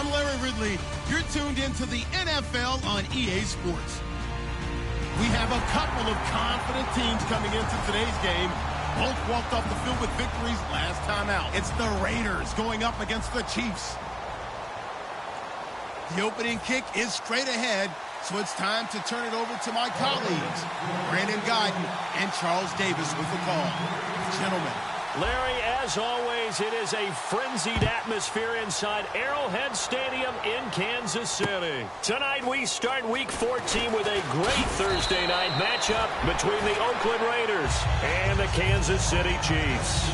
I'm Larry Ridley. You're tuned into the NFL on EA Sports. We have a couple of confident teams coming into today's game. Both walked off the field with victories last time out. It's the Raiders going up against the Chiefs. The opening kick is straight ahead, so it's time to turn it over to my colleagues, Brandon Guyton and Charles Davis with the call. Gentlemen. Larry, as always, it is a frenzied atmosphere inside Arrowhead Stadium in Kansas City. Tonight we start Week 14 with a great Thursday night matchup between the Oakland Raiders and the Kansas City Chiefs.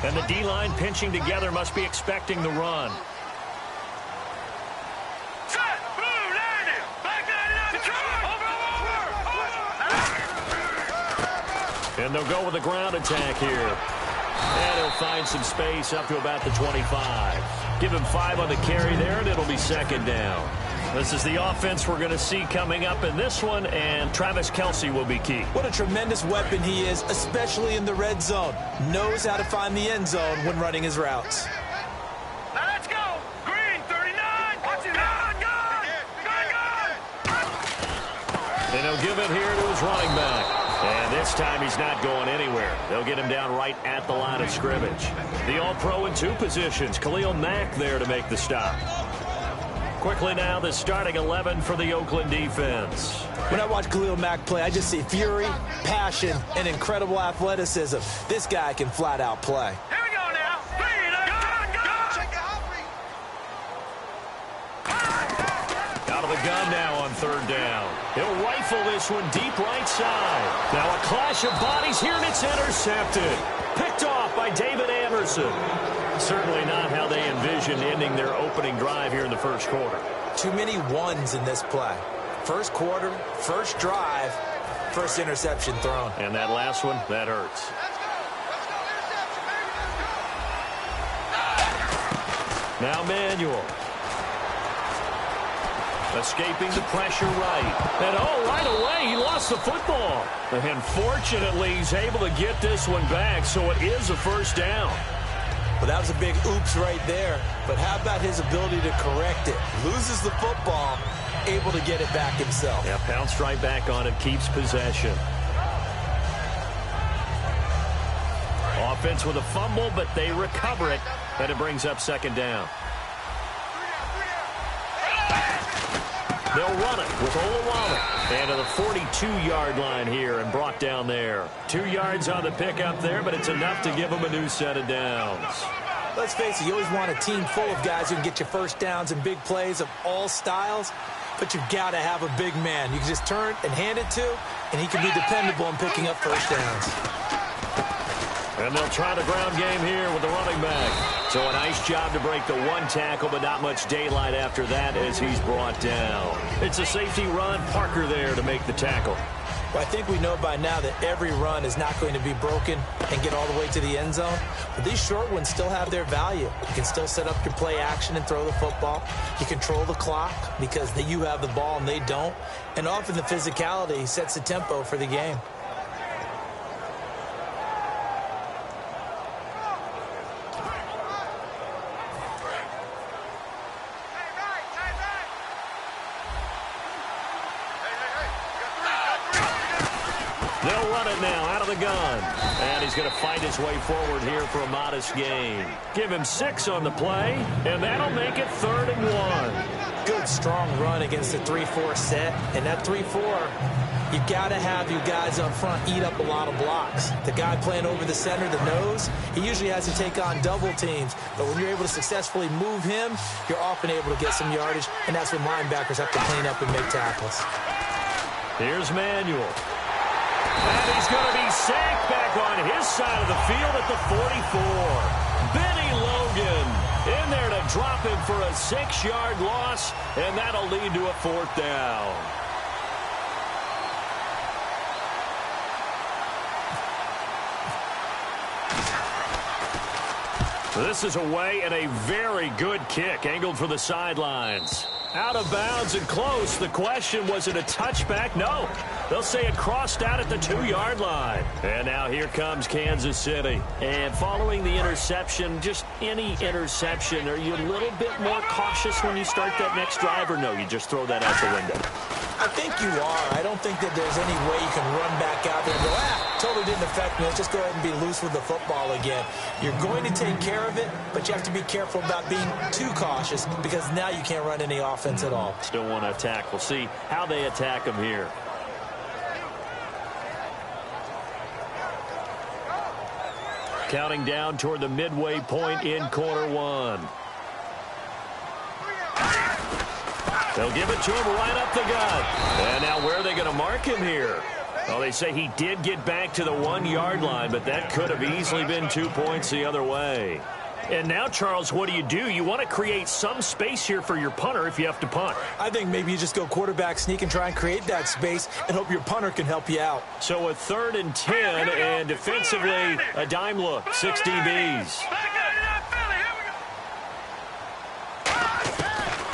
And the D-line pinching together must be expecting the run. And they'll go with a ground attack here. And he'll find some space up to about the 25. Give him 5 on the carry there, and it'll be second down. This is the offense we're going to see coming up in this one, and Travis Kelce will be key. What a tremendous weapon he is, especially in the red zone. Knows how to find the end zone when running his routes. Now let's go. Green, 39. Watch it. And he'll give it here to his running back. And this time he's not going anywhere. They'll get him down right at the line of scrimmage. The All-Pro in 2 positions. Khalil Mack there to make the stop. Quickly now, the starting 11 for the Oakland defense. When I watch Khalil Mack play, I just see fury, passion, and incredible athleticism. This guy can flat out play. Here we go now. Out of the gun now on third down. He'll rifle this one deep right side. Now a clash of bodies here, and it's intercepted. Picked off by David Anderson. Certainly not how they envisioned ending their opening drive here in the first quarter. Too many ones in this play. First quarter, first drive, first interception thrown. And that last one, that hurts. Now Manuel. Escaping the pressure right. And right away, he lost the football. And fortunately, he's able to get this one back, so it is a first down. Well, that was a big oops right there. But how about his ability to correct it? Loses the football, able to get it back himself. Yeah, pounced right back on it, keeps possession. Offense with a fumble, but they recover it, and it brings up second down. They'll run it with Olawale. And to the 42-yard line here and brought down there. 2 yards on the pickup there, but it's enough to give them a new set of downs. Let's face it, you always want a team full of guys who can get you first downs and big plays of all styles, but you've got to have a big man. You can just turn and hand it to, and he can be dependable in picking up first downs. And they'll try the ground game here with the running back. So a nice job to break the one tackle, but not much daylight after that as he's brought down. It's a safety run. Parker there to make the tackle. Well, I think we know by now that every run is not going to be broken and get all the way to the end zone. But these short ones still have their value. You can still set up your play action and throw the football. You control the clock because you have the ball and they don't. And often the physicality sets the tempo for the game. They'll run it now out of the gun. And he's going to fight his way forward here for a modest gain. Give him 6 on the play, and that'll make it 3rd and 1. Good, strong run against the 3-4 set. And that 3-4, you've got to have you guys up front eat up a lot of blocks. The guy playing over the center, the nose, he usually has to take on double teams. But when you're able to successfully move him, you're often able to get some yardage, and that's when linebackers have to clean up and make tackles. Here's Manuel. And he's going to be sacked back on his side of the field at the 44. Benny Logan in there to drop him for a 6-yard loss, and that'll lead to a 4th down. This is away and a very good kick angled for the sidelines. Out of bounds and close. The question, was it a touchback? No. They'll say it crossed out at the 2-yard line. And now here comes Kansas City. And following the interception, just any interception, are you a little bit more cautious when you start that next drive, or no, you just throw that out the window? I think you are. I don't think that there's any way you can run back out there and go, totally didn't affect me. Let's just go ahead and be loose with the football again. You're going to take care of it, but you have to be careful about being too cautious because now you can't run any offense at all. Still want to attack. We'll see how they attack them here. Counting down toward the midway point in quarter one. They'll give it to him right up the gut. And now where are they going to mark him here? Well, they say he did get back to the 1-yard line, but that could have easily been 2 points the other way. And now, Charles, what do? You want to create some space here for your punter if you have to punt. I think maybe you just go quarterback sneak and try and create that space and hope your punter can help you out. So a 3rd and 10, and defensively, a dime look, 6 DBs.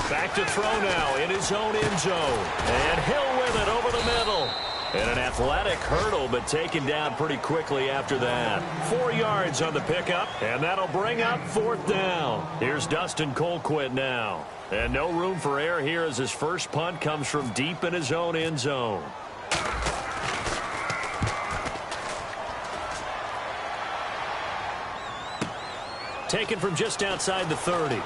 Back to throw now in his own end zone. And Hill with it over the middle. And an athletic hurdle, but taken down pretty quickly after that. 4 yards on the pickup, and that'll bring up 4th down. Here's Dustin Colquitt now. And no room for error here as his first punt comes from deep in his own end zone. Taken from just outside the 30.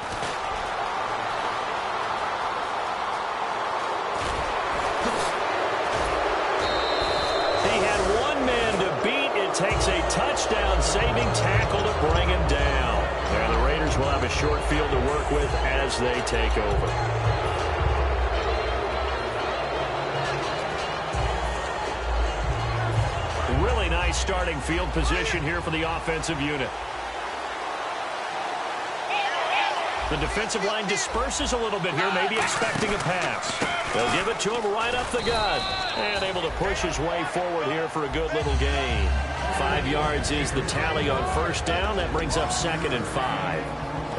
Takes a touchdown-saving tackle to bring him down. And the Raiders will have a short field to work with as they take over. Really nice starting field position here for the offensive unit. The defensive line disperses a little bit here, maybe expecting a pass. They'll give it to him right up the gut. And able to push his way forward here for a good little gain. 5 yards is the tally on first down. That brings up 2nd and 5.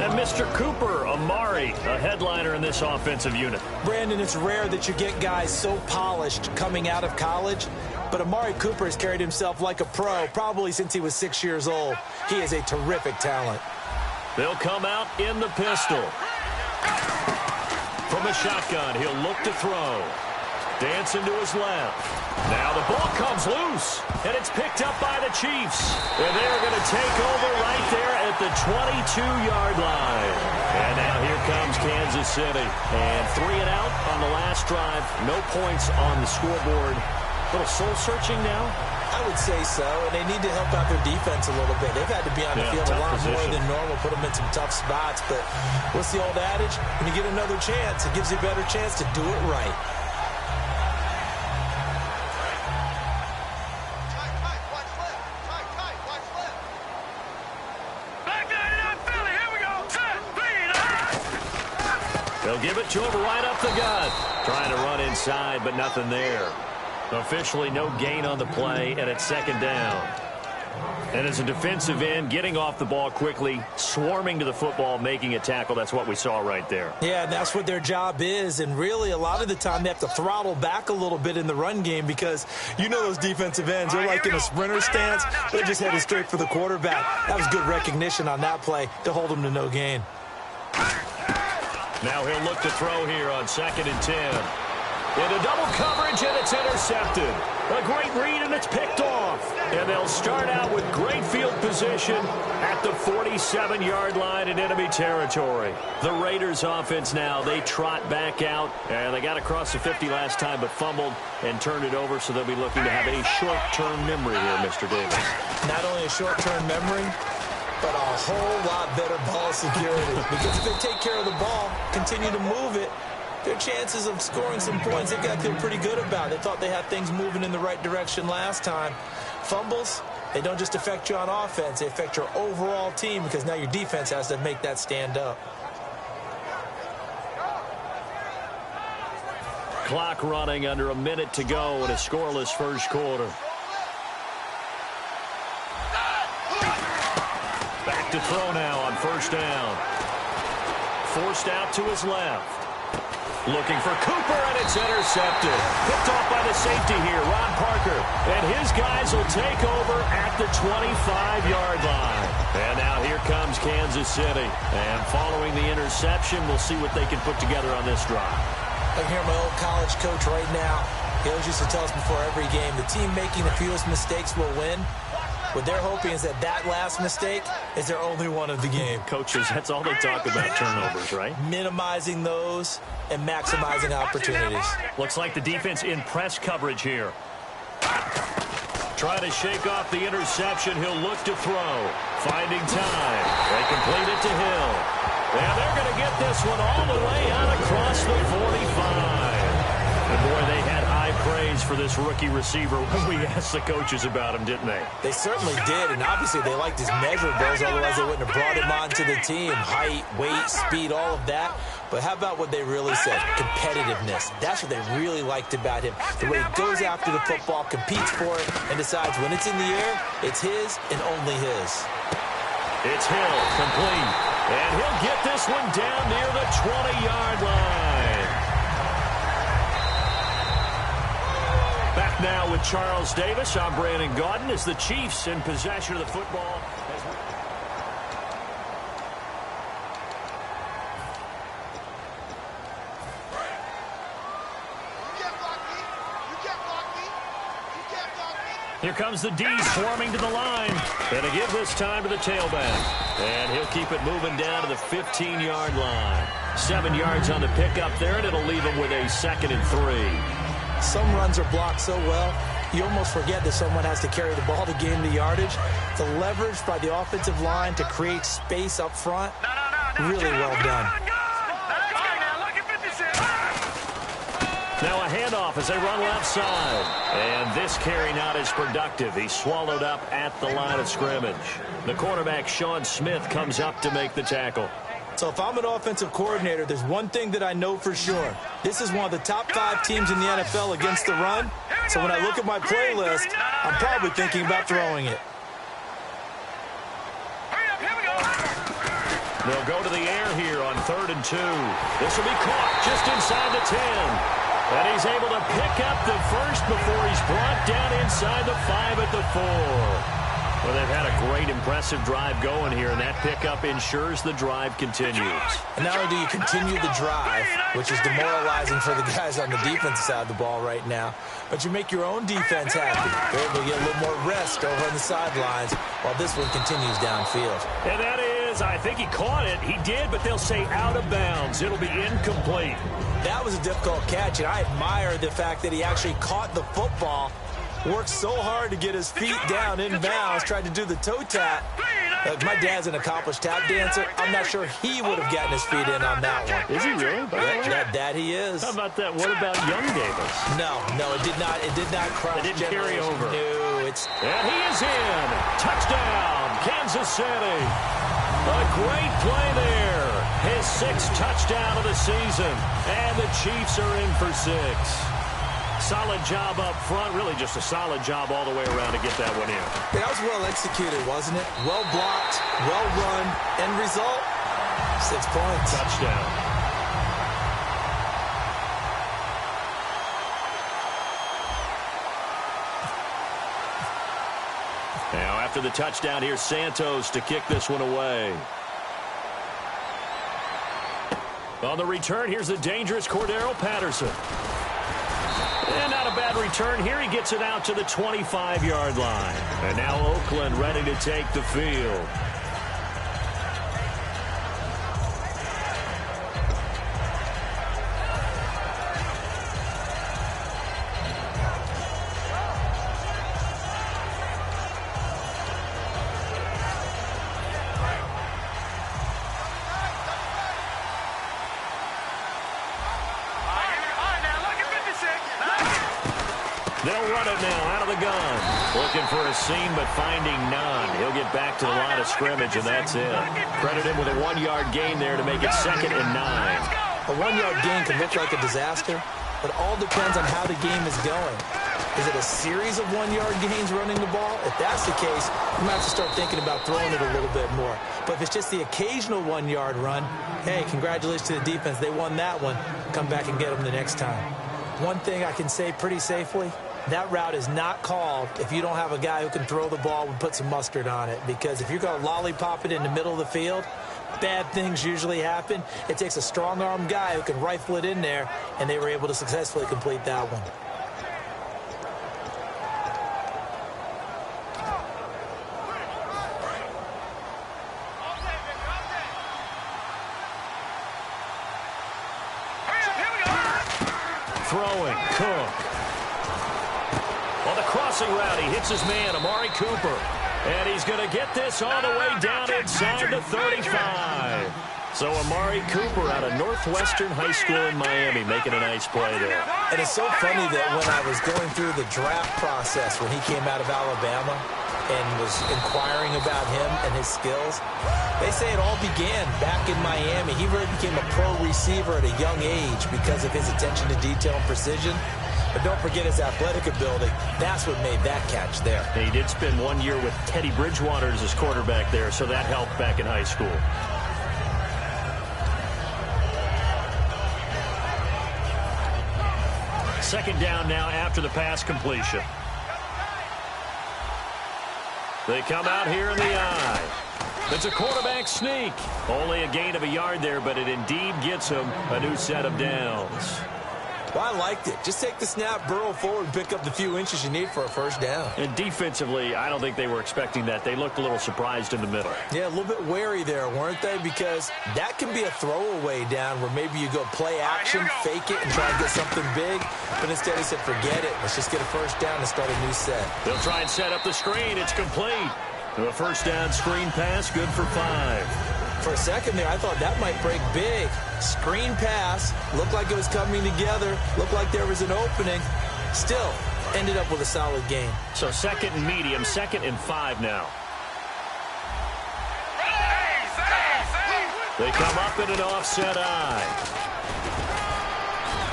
And Mr. Cooper, Amari, a headliner in this offensive unit. Brandon, it's rare that you get guys so polished coming out of college. But Amari Cooper has carried himself like a pro, probably since he was 6 years old. He is a terrific talent. They'll come out in the pistol. From the shotgun, he'll look to throw. Dancing to his left. Now the ball comes loose, and it's picked up by the Chiefs. And they're going to take over right there at the 22-yard line. And now here comes Kansas City. And 3 and out on the last drive. No points on the scoreboard. A little soul-searching now. I would say so, and they need to help out their defense a little bit. They've had to be on the field a lot more than normal, put them in some tough spots. But what's the old adage? When you get another chance, it gives you a better chance to do it right. They'll give it to him right up the gut. Trying to run inside, but nothing there. Officially no gain on the play, and it's 2nd down. And as a defensive end, getting off the ball quickly, swarming to the football, making a tackle, that's what we saw right there. Yeah, and that's what their job is. And really, a lot of the time, they have to throttle back a little bit in the run game because you know those defensive ends, they're like in a sprinter stance. They're just headed straight for the quarterback. That was good recognition on that play to hold them to no gain. Now he'll look to throw here on 2nd and 10. Into double coverage, and it's intercepted. A great read, and it's picked off. And they'll start out with great field position at the 47-yard line in enemy territory. The Raiders offense now, they trot back out. And they got across the 50 last time, but fumbled and turned it over, so they'll be looking to have a short-term memory here, Mr. Davis. Not only a short-term memory, but a whole lot better ball security. Because if they take care of the ball, continue to move it, their chances of scoring some points, they've got to feel pretty good about. They thought they had things moving in the right direction last time. Fumbles, they don't just affect you on offense. They affect your overall team because now your defense has to make that stand up. Clock running under a minute to go in a scoreless first quarter. Back to throw now on first down. Forced out to his left. Looking for Cooper, and it's intercepted. Picked off by the safety here, Ron Parker. And his guys will take over at the 25-yard line. And now here comes Kansas City. And following the interception, we'll see what they can put together on this drive. I hear my old college coach right now. He always used to tell us before every game, the team making the fewest mistakes will win. What they're hoping is that last mistake is their only one of the game. Coaches, that's all they talk about, turnovers, right? Minimizing those and maximizing opportunities. Looks like the defense in press coverage here. Trying to shake off the interception. He'll look to throw. Finding time. They complete it to Hill. And they're going to get this one all the way out across the 45. And boy, they had high praise for this rookie receiver when we asked the coaches about him, didn't they? They certainly did, and obviously they liked his measurables, otherwise they wouldn't have brought him onto the team. Height, weight, speed, all of that. But how about what they really said? Competitiveness. That's what they really liked about him. The way he goes after the football, competes for it, and decides when it's in the air, it's his and only his. It's Hill, complete. And he'll get this one down near the 20-yard line. Back now with Charles Davis. I'm Brandon Gaudin as the Chiefs in possession of the football. Here comes the D swarming to the line. And to give this time to the tailback. And he'll keep it moving down to the 15-yard line. 7 yards on the pickup there, and it'll leave him with a 2nd and 3. Some runs are blocked so well, you almost forget that someone has to carry the ball to gain the yardage. The leverage by the offensive line to create space up front, really well done. Now a handoff as they run left side. And this carry not as productive. He's swallowed up at the line of scrimmage. The quarterback, Sean Smith, comes up to make the tackle. So if I'm an offensive coordinator, there's one thing that I know for sure. This is one of the top 5 teams in the NFL against the run. So when I look at my playlist, I'm probably thinking about throwing it. They'll go to the air here on 3rd and 2. This will be caught just inside the 10. And he's able to pick up the first before he's brought down inside the 5 at the 4. Well, they've had a great, impressive drive going here, and that pickup ensures the drive continues. And not only do you continue the drive, which is demoralizing for the guys on the defensive side of the ball right now, but you make your own defense happy. They're able to get a little more rest over on the sidelines while this one continues downfield. And that is, I think he caught it. He did, but they'll say out of bounds. It'll be incomplete. That was a difficult catch, and I admire the fact that he actually caught the football, worked so hard to get his feet down inbounds, tried to do the toe tap. My dad's an accomplished tap dancer. I'm not sure he would have gotten his feet in on that one. Is he really? That he is. How about that? What about young Davis? No, it did not. It did not cross. It didn't carry over. No, and he is in. Touchdown, Kansas City. A great play there. His 6th touchdown of the season. And the Chiefs are in for 6. Solid job up front. Really just a solid job all the way around to get that one in. That was well executed, wasn't it? Well blocked, well run. End result, 6 points. Touchdown. Now after the touchdown, here's Santos to kick this one away. On the return, here's the dangerous Cordero Patterson. And not a bad return here. He gets it out to the 25-yard line. And now Oakland ready to take the field. They'll run it now out of the gun. Looking for a seam, but finding none. He'll get back to the line of scrimmage, and that's it. Credit him with a 1-yard gain there to make it 2nd and 9. A 1-yard gain can look like a disaster, but all depends on how the game is going. Is it a series of 1-yard gains running the ball? If that's the case, you might have to start thinking about throwing it a little bit more. But if it's just the occasional 1-yard run, hey, congratulations to the defense. They won that one. Come back and get them the next time. One thing I can say pretty safely, that route is not called if you don't have a guy who can throw the ball and put some mustard on it. Because if you're going to lollipop it in the middle of the field, bad things usually happen. It takes a strong-arm guy who can rifle it in there, and they were able to successfully complete that one. Throwing, Cook. On the crossing route, he hits his man, Amari Cooper. And he's going to get this all the way down inside the 35. So Amari Cooper out of Northwestern High School in Miami making a nice play there. And it's so funny that when I was going through the draft process when he came out of Alabama and was inquiring about him and his skills, they say it all began back in Miami. He really became a pro receiver at a young age because of his attention to detail and precision. But don't forget his athletic ability. That's what made that catch there. He did spend 1 year with Teddy Bridgewater as his quarterback there, so that helped back in high school. Second down now after the pass completion. They come out here in the eye. It's a quarterback sneak. Only a gain of a yard there, but it indeed gets him a new set of downs. Well, I liked it. Just take the snap, burrow forward, pick up the few inches you need for a first down. And defensively, I don't think they were expecting that. They looked a little surprised in the middle. Yeah, a little bit wary there, weren't they? Because that can be a throwaway down where maybe you go play action, fake it, and try to get something big. But instead he said, forget it. Let's just get a first down and start a new set. They'll try and set up the screen. It's complete. A first down screen pass, good for 5. For a second there, I thought that might break big. Screen pass, looked like it was coming together, looked like there was an opening. Still, ended up with a solid gain. So second and medium, 2nd and 5 now. They come up in an offset eye.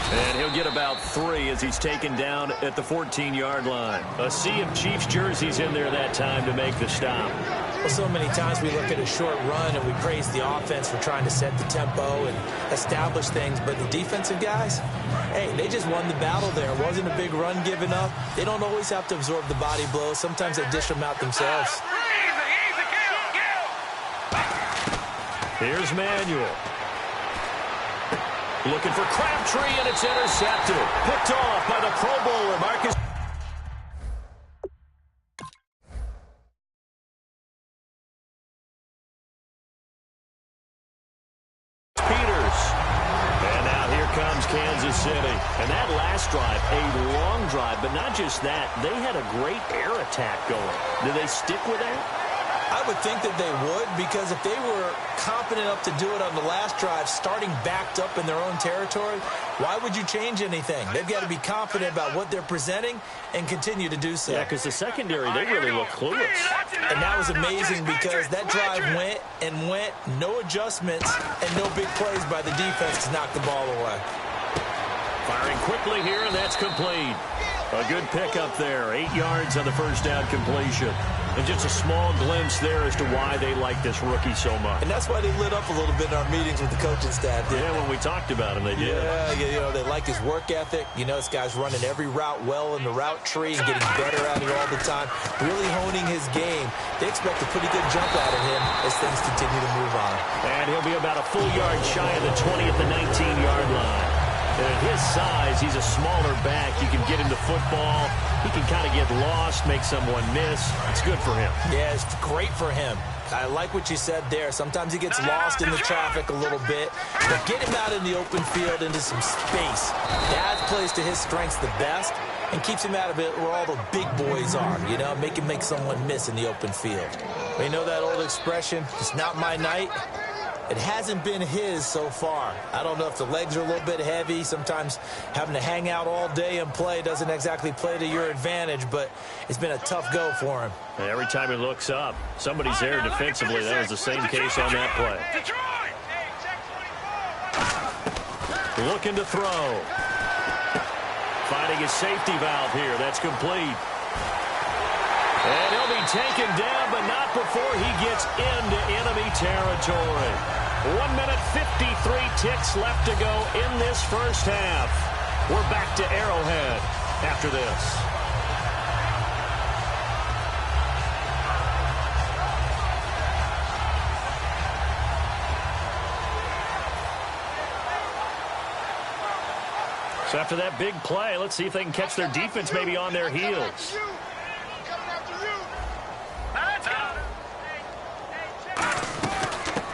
And he'll get about 3 as he's taken down at the 14-yard line. A sea of Chiefs jerseys in there that time to make the stop. Well, so many times we look at a short run and we praise the offense for trying to set the tempo and establish things. But the defensive guys, hey, they just won the battle there. It wasn't a big run given up. They don't always have to absorb the body blows. Sometimes they dish them out themselves. Here's Manuel. Looking for Crabtree, and it's intercepted. Picked off by the Pro Bowler, Marcus. Peters. And now here comes Kansas City. And that last drive, a long drive, but not just that. They had a great air attack going. Do they stick with that? I would think that they would, because if they were confident enough to do it on the last drive, starting backed up in their own territory, why would you change anything? They've got to be confident about what they're presenting and continue to do so. Yeah, because the secondary, they really look clueless. And that was amazing because that drive went and went, no adjustments, and no big plays by the defense to knock the ball away. Firing quickly here, and that's complete. A good pickup there. 8 yards on the first down completion. And just a small glimpse there as to why they like this rookie so much. And that's why they lit up a little bit in our meetings with the coaching staff. Yeah, when we talked about him, they did. Yeah, you know, they like his work ethic. You know, this guy's running every route well in the route tree and getting better at it all the time, really honing his game. They expect a pretty good jump out of him as things continue to move on. And he'll be about a full yard shy of the 20 at the 19-yard line. And at his size, he's a smaller back. You can get him to football. He can kind of get lost, make someone miss. It's good for him. Yeah, it's great for him. I like what you said there. Sometimes he gets lost in the traffic a little bit. But get him out in the open field into some space. That plays to his strengths the best and keeps him out of it where all the big boys are, you know, make him make someone miss in the open field. You know that old expression, it's not my night? It hasn't been his so far. I don't know if the legs are a little bit heavy. Sometimes having to hang out all day and play doesn't exactly play to your advantage, but it's been a tough go for him. And every time he looks up, somebody's there defensively. That was the same case on that play. Looking to throw. Finding his safety valve here. That's complete. And he'll be taken down, but not before he gets into enemy territory. 1 minute, 53 ticks left to go in this first half. We're back to Arrowhead after this. So after that big play, let's see if they can catch their defense maybe on their heels.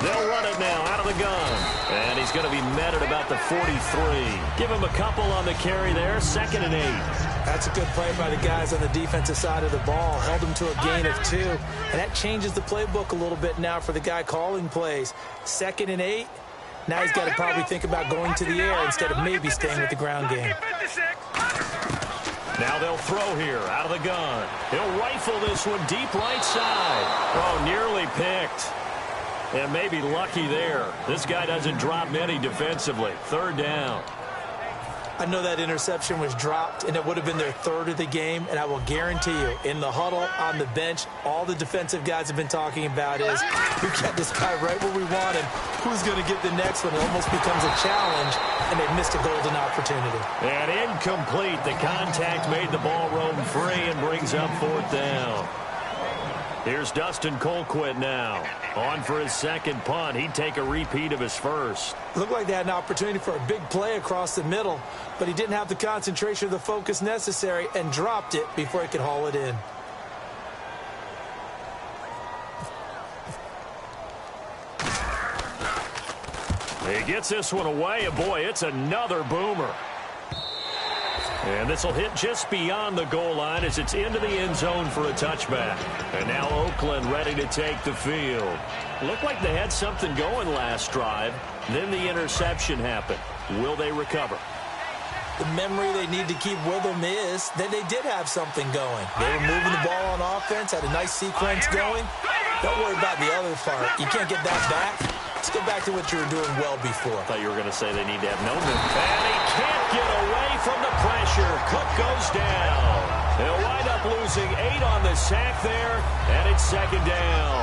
They'll run it now out of the gun. And he's going to be met at about the 43. Give him a couple on the carry there. 2nd and 8. That's a good play by the guys on the defensive side of the ball. Held him to a gain of 2. And that changes the playbook a little bit now for the guy calling plays. 2nd and 8. Now he's got to probably think about going to the air instead of maybe staying with the ground game. Now they'll throw here out of the gun. He'll rifle this one deep right side. Oh, nearly picked. And maybe lucky there. This guy doesn't drop many defensively. 3rd down. I know that interception was dropped, and it would have been their 3rd of the game, and I will guarantee you, in the huddle, on the bench, all the defensive guys have been talking about is, we got this guy right where we want him. Who's going to get the next one? It almost becomes a challenge, and they've missed a golden opportunity. And incomplete. The contact made the ball roam free and brings up 4th down. Here's Dustin Colquitt now. On for his 2nd punt. He'd take a repeat of his 1st. Looked like they had an opportunity for a big play across the middle, but he didn't have the concentration or the focus necessary and dropped it before he could haul it in. He gets this one away, and boy, it's another boomer. And this will hit just beyond the goal line as it's into the end zone for a touchback. And now Oakland ready to take the field. Looked like they had something going last drive. Then the interception happened. Will they recover? The memory they need to keep with them is that they did have something going. They were moving the ball on offense, had a nice sequence going. Don't worry about the other part. You can't get that back. Let's go back to what you were doing well before. I thought you were going to say they need to have no movement. And he can't get away from the pressure. Cook goes down. They'll wind up losing 8 on the sack there, and it's 2nd down.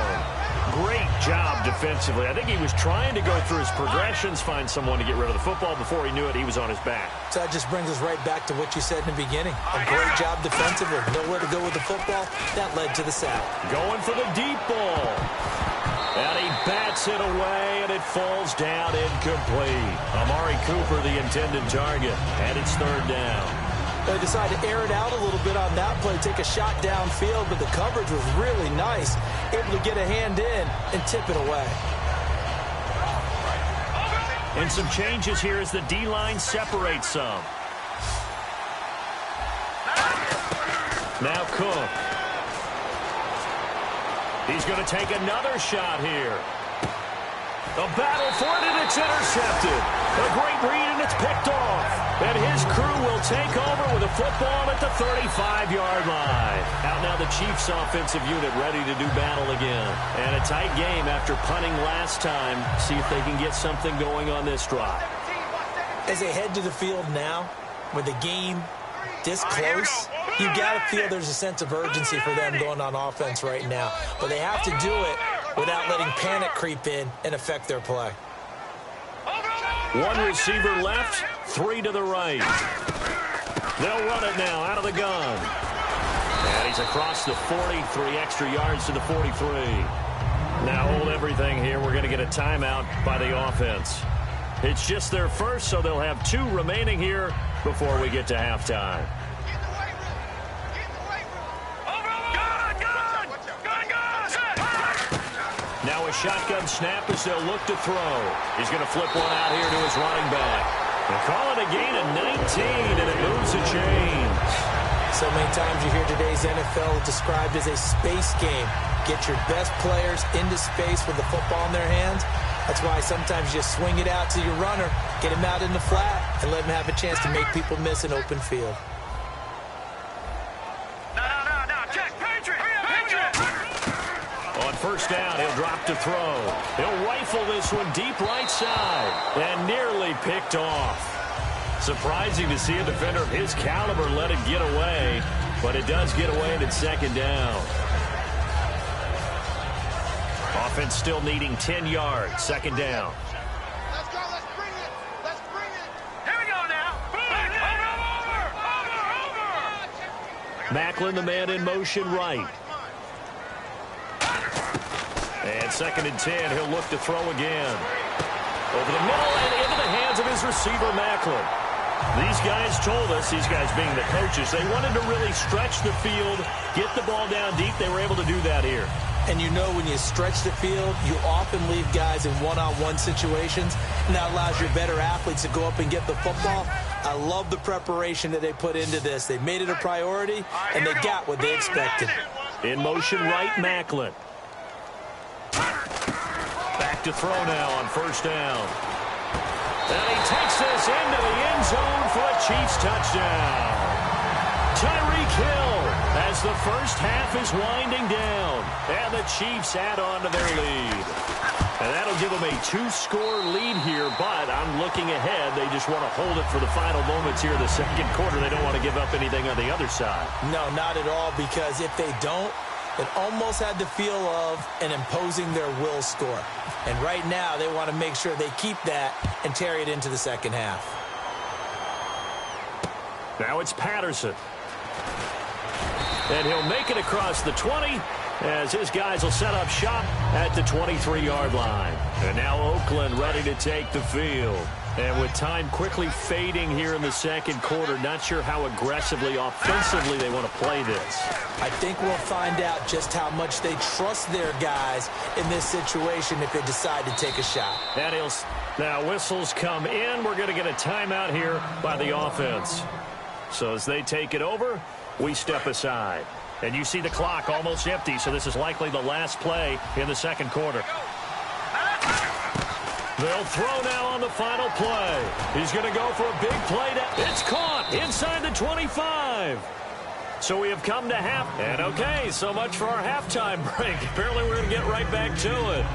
Great job defensively. I think he was trying to go through his progressions, find someone to get rid of the football. Before he knew it, he was on his back. So that just brings us right back to what you said in the beginning. A great job defensively. Nowhere to go with the football. That led to the sack. Going for the deep ball. And he bats it away, and it falls down incomplete. Amari Cooper, the intended target, and it's 3rd down. They decided to air it out a little bit on that play, take a shot downfield, but the coverage was really nice. Able to get a hand in and tip it away. And some changes here as the D-line separates some. Now Cook. He's going to take another shot here. A battle for it, and it's intercepted. A great read, and it's picked off. And his crew will take over with a football at the 35-yard line. Out now the Chiefs offensive unit ready to do battle again. And a tight game after punting last time. See if they can get something going on this drive. As they head to the field now, with the game this close, you got to feel there's a sense of urgency for them going on offense right now. But they have to do it without letting panic creep in and affect their play. 1 receiver left, 3 to the right. They'll run it now out of the gun. And he's across the 40, 3 extra yards to the 43. Now hold everything here. We're going to get a timeout by the offense. It's just their first, so they'll have 2 remaining here before we get to halftime. Now a shotgun snap as they'll look to throw. He's going to flip one out here to his running back. They'll call it a gain of 19, and it moves the chains. So many times you hear today's NFL described as a space game. Get your best players into space with the football in their hands. That's why sometimes you swing it out to your runner, get him out in the flat, and let him have a chance to make people miss an open field. On first down, he'll drop to throw. He'll rifle this one deep right side and nearly picked off. Surprising to see a defender of his caliber let it get away, but it does get away and it's 2nd down. Offense still needing 10 yards. Second down. Let's go. Let's bring it. Let's bring it. Here we go now. Over. Macklin, the man in motion right. And second and 10. He'll look to throw again. Over the middle and into the hands of his receiver, Macklin. These guys told us, these guys being the coaches, they wanted to really stretch the field, get the ball down deep. They were able to do that here. And you know when you stretch the field, you often leave guys in one-on-one situations, and that allows your better athletes to go up and get the football. I love the preparation that they put into this. They made it a priority, and they got what they expected. In motion right, Macklin. Back to throw now on first down. And he takes this into the end zone for a Chiefs touchdown. Tyreek Hill as the first half is winding down. And the Chiefs add on to their lead. And that'll give them a 2-score lead here, but I'm looking ahead. They just want to hold it for the final moments here in the second quarter. They don't want to give up anything on the other side. No, not at all, because if they don't, it almost had the feel of an imposing their will score. And right now, they want to make sure they keep that and carry it into the second half. Now it's Patterson. And he'll make it across the 20 as his guys will set up shop at the 23-yard line. And now Oakland ready to take the field. And with time quickly fading here in the second quarter, not sure how aggressively, offensively they want to play this. I think we'll find out just how much they trust their guys in this situation if they decide to take a shot. Now whistles come in. We're going to get a timeout here by the offense. So as they take it over, we step aside. And you see the clock almost empty, so this is likely the last play in the second quarter. They'll throw now on the final play. He's going to go for a big play. It's caught inside the 25. So we have come to half. And okay, so much for our halftime break. Apparently we're going to get right back to it.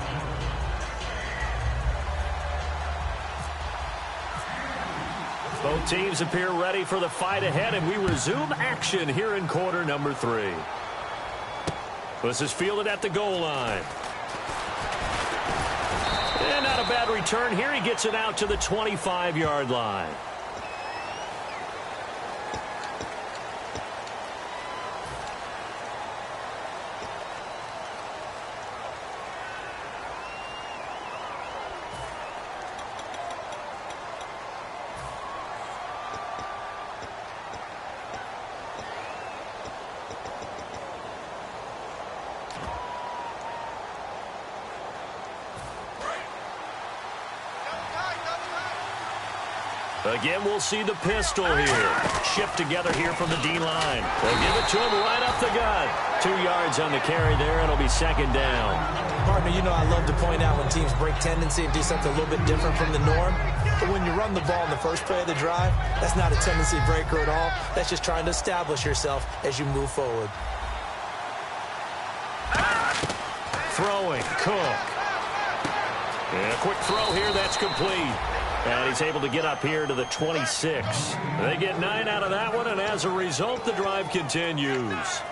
Both teams appear ready for the fight ahead, and we resume action here in quarter number 3. This is fielded at the goal line. And not a bad return here. He gets it out to the 25-yard line. Again, we'll see the pistol here. Shift together here from the D-line. They'll give it to him right up the gut. 2 yards on the carry there. It'll be second down. Partner, you know I love to point out when teams break tendency and do something a little bit different from the norm. But when you run the ball in the first play of the drive, that's not a tendency breaker at all. That's just trying to establish yourself as you move forward. Throwing, Cook. And a quick throw here, that's complete. And he's able to get up here to the 26. They get 9 out of that one, and as a result, the drive continues.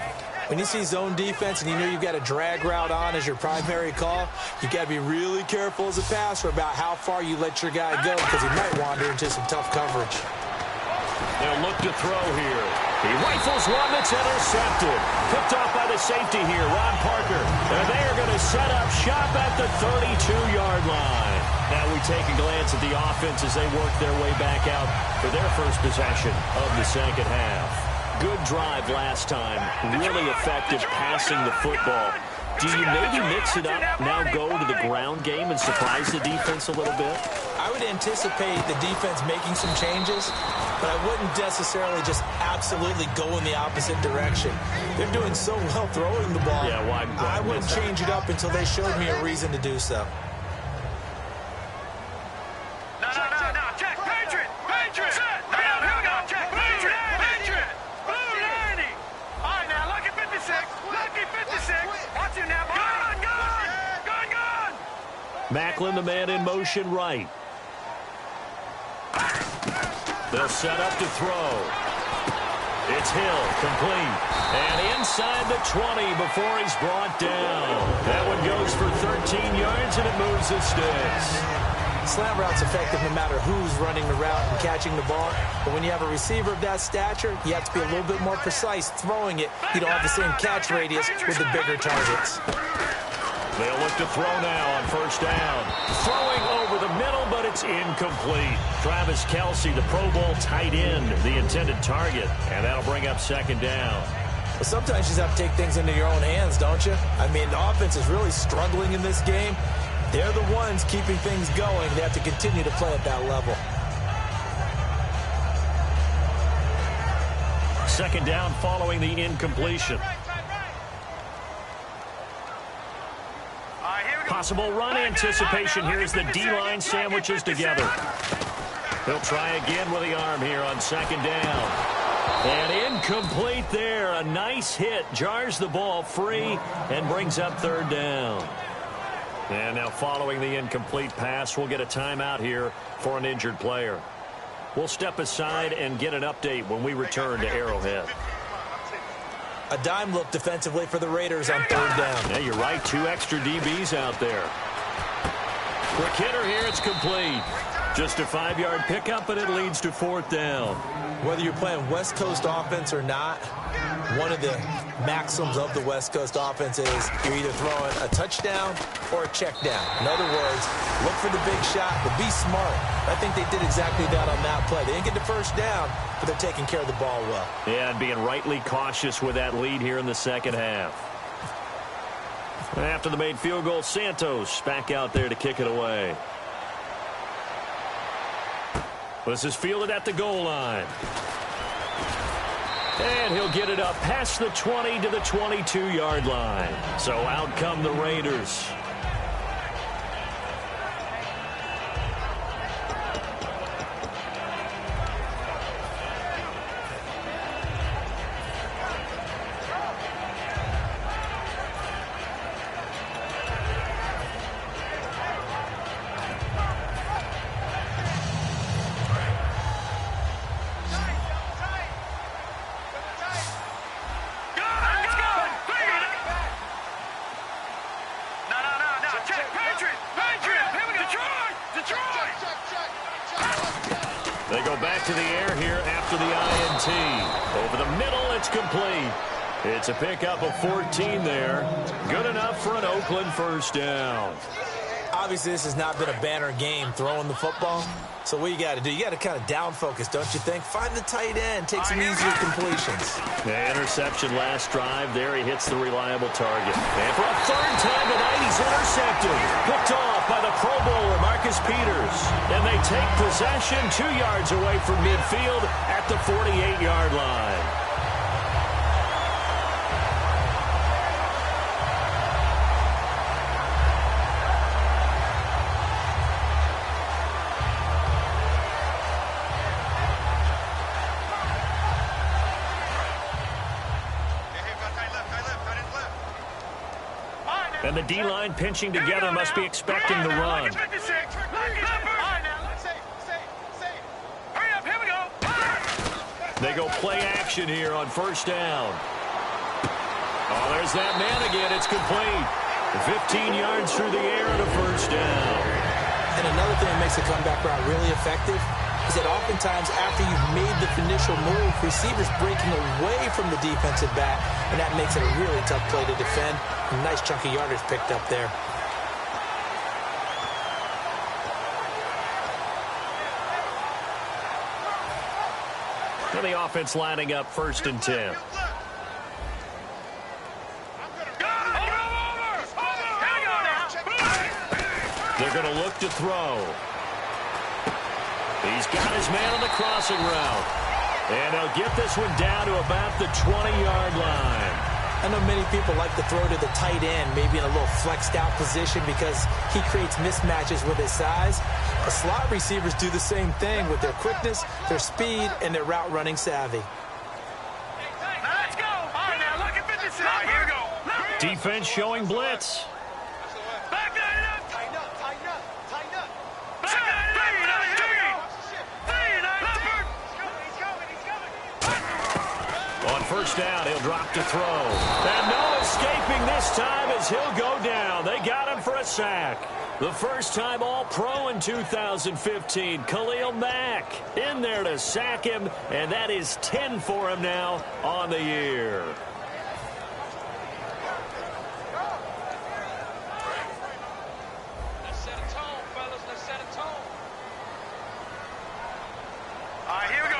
When you see zone defense and you know you've got a drag route on as your primary call, you've got to be really careful as a passer about how far you let your guy go because he might wander into some tough coverage. They'll look to throw here. He rifles one that's intercepted. Picked off by the safety here, Ron Parker. And they are going to set up shop at the 32-yard line. Now we take a glance at the offense as they work their way back out for their first possession of the second half. Good drive last time. Really effective passing the football. Do you maybe mix it up, now go to the ground game and surprise the defense a little bit? I would anticipate the defense making some changes, but I wouldn't necessarily just absolutely go in the opposite direction. They're doing so well throwing the ball. Yeah, why I wouldn't change it up until they showed me a reason to do so. No, check, Patriot, set, here we go, check, Patriot, blue 90. All right, now, lucky 56, watch him now, gun. Macklin, the man in motion right. They'll set up to throw. It's Hill, complete. And inside the 20 before he's brought down. That one goes for 13 yards, and it moves the sticks. Slant route's effective no matter who's running the route and catching the ball. But when you have a receiver of that stature, you have to be a little bit more precise throwing it. You don't have the same catch radius with the bigger targets. They'll look to throw now on first down. Throwing over the middle, but it's incomplete. Travis Kelce, the Pro Bowl tight end, the intended target. And that'll bring up second down. Well, sometimes you just have to take things into your own hands, don't you? I mean, the offense is really struggling in this game. They're the ones keeping things going. They have to continue to play at that level. Second down following the incompletion. Possible run anticipation here as the D-line sandwiches together. He'll try again with the arm here on second down. And incomplete there. A nice hit. Jars the ball free and brings up third down. And now following the incomplete pass, we'll get a timeout here for an injured player. We'll step aside and get an update when we return to Arrowhead. A dime look defensively for the Raiders on third down. Yeah, you're right. 2 extra DBs out there. Quick hitter here. It's complete. Just a 5-yard pickup, and it leads to fourth down. Whether you're playing West Coast offense or not, one of the maxims of the West Coast offense is you're either throwing a touchdown or a check down. In other words, look for the big shot, but be smart. I think they did exactly that on that play. They didn't get the first down, but they're taking care of the ball well. Yeah, and being rightly cautious with that lead here in the second half. After the made field goal, Santos back out there to kick it away. This is fielded at the goal line. And he'll get it up past the 20 to the 22-yard line. So out come the Raiders. They go back to the air here after the INT. Over the middle, it's complete. It's a pickup of 14 there. Good enough for an Oakland first down. Obviously, this has not been a banner game throwing the football. So what you got to do, you got to kind of down focus, don't you think? Find the tight end, take some easier completions. The interception last drive. There he hits the reliable target. And for a third time tonight, he's intercepted. Picked off by the Pro Bowler, Marcus Peters. And they take possession 2 yards away from midfield at the 48-yard line. And the D-line pinching together must be expecting the run. They go play action here on first down. Oh, there's that man again. It's complete. 15 yards through the air and a first down. And another thing that makes the comeback route really effective is that oftentimes after you've made the initial move, receivers breaking away from the defensive back, and that makes it a really tough play to defend. A nice chunk of yardage picked up there. And the offense lining up first and 10. They're going to look to throw. He's got his man on the crossing route. And they'll get this one down to about the 20-yard line. I know many people like to throw to the tight end, maybe in a little flexed out position because he creates mismatches with his size. The slot receivers do the same thing with their quickness, their speed, and their route running savvy. Let's go. All right, now look at 56. All right, here we go. Defense showing blitz. Back that up. Tighten up, tighten up, tighten up. Back that up. Here we go. He's coming. He's coming. first down. He'll drop to throw. And no escaping this time as he'll go down. They got him for a sack. The first time All-Pro in 2015, Khalil Mack in there to sack him, and that is 10 for him now on the year. Let's set a tone, fellas. Let's set a tone. All right, here we go.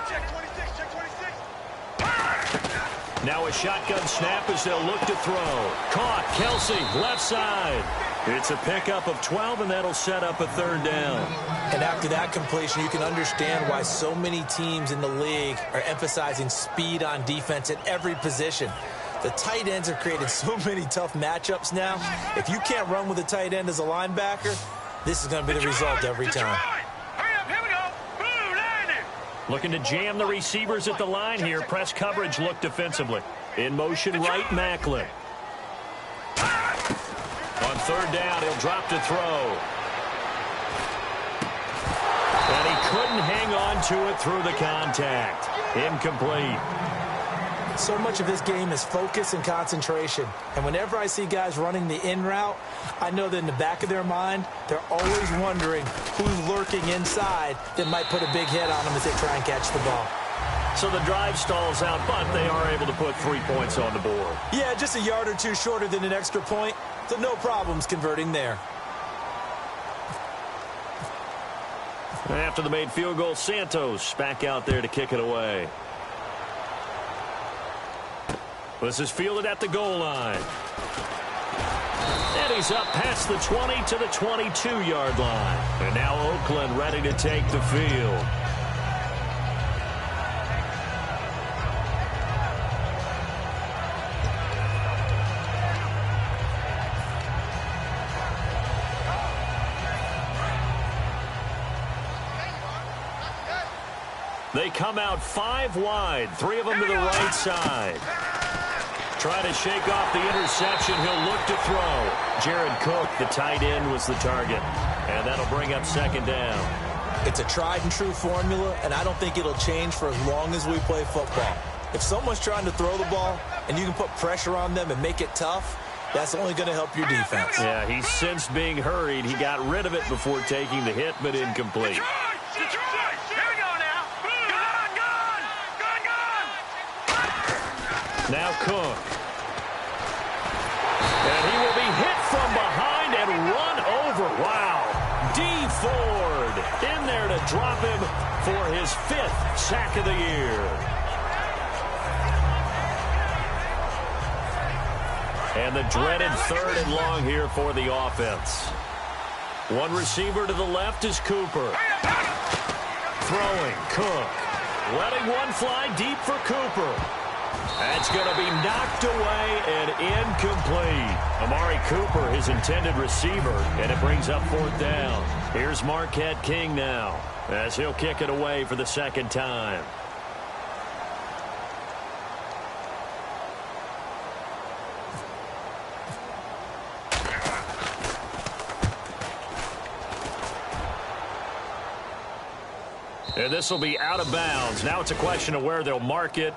Check 26, check 26. Now a shotgun snap as they'll look to throw. Caught, Kelsey, left side. It's a pickup of 12, and that'll set up a third down. And after that completion, you can understand why so many teams in the league are emphasizing speed on defense at every position. The tight ends have created so many tough matchups now. If you can't run with a tight end as a linebacker, this is going to be the result every time. Hurry up, here we go. Boom, landing. Looking to jam the receivers at the line here. Press coverage look defensively. In motion right, Macklin. On third down, he'll drop to throw. And he couldn't hang on to it through the contact. Incomplete. So much of this game is focus and concentration. And whenever I see guys running the in route, I know that in the back of their mind, they're always wondering who's lurking inside that might put a big hit on them as they try and catch the ball. So the drive stalls out, but they are able to put 3 points on the board. Yeah, just a yard or two shorter than an extra point, so no problems converting there. After the made field goal, Santos back out there to kick it away. This is fielded at the goal line. And he's up past the 20 to the 22-yard line. And now Oakland ready to take the field. They come out 5 wide, 3 of them to the right side. Trying to shake off the interception. He'll look to throw. Jared Cook, the tight end, was the target. And that'll bring up second down. It's a tried and true formula, and I don't think it'll change for as long as we play football. If someone's trying to throw the ball and you can put pressure on them and make it tough, that's only going to help your defense. Yeah, he's since being hurried. He got rid of it before taking the hit, but incomplete. Now Cook. And he will be hit from behind and run over. Wow. D. Ford in there to drop him for his 5th sack of the year. And the dreaded 3rd and long here for the offense. One receiver to the left is Cooper. Throwing, Cook. Letting one fly deep for Cooper. That's going to be knocked away and incomplete. Amari Cooper, his intended receiver, and it brings up 4th down. Here's Marquette King now as he'll kick it away for the 2nd time. And this will be out of bounds. Now it's a question of where they'll mark it.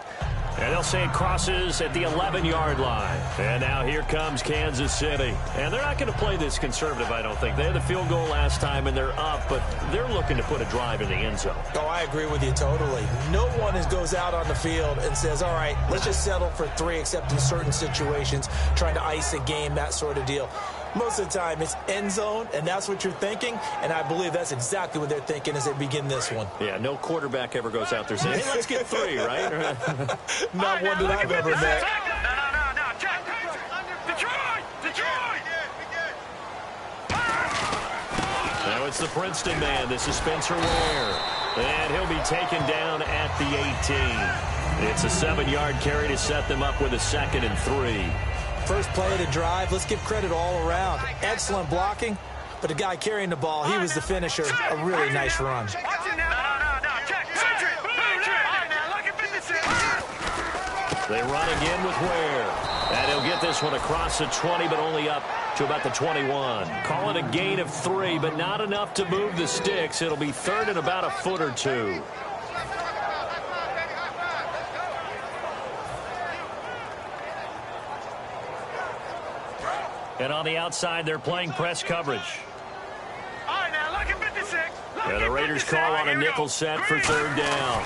And they'll say it crosses at the 11-yard line. And now here comes Kansas City. And they're not going to play this conservative, I don't think. They had the field goal last time, and they're up, but they're looking to put a drive in the end zone. Oh, I agree with you totally. No one goes out on the field and says, all right, let's just settle for 3, except in certain situations, trying to ice a game, that sort of deal. Most of the time, it's end zone, and that's what you're thinking, and I believe that's exactly what they're thinking as they begin this one. Yeah, no quarterback ever goes out there saying, hey, let's get 3, right? Not one that I've ever met. No, Jack. Detroit! Now it's the Princeton man. This is Spencer Ware. And he'll be taken down at the 18. It's a 7-yard carry to set them up with a 2nd and 3. First play of the drive, let's give credit all around. Excellent blocking, but the guy carrying the ball, he was the finisher. A really nice run. Check. They run again with Ware. And he'll get this one across the 20, but only up to about the 21. Call it a gain of 3, but not enough to move the sticks. It'll be 3rd and about a foot or 2. And on the outside, they're playing press coverage. All right, now, look at 56. And the Raiders call on a nickel set for third down.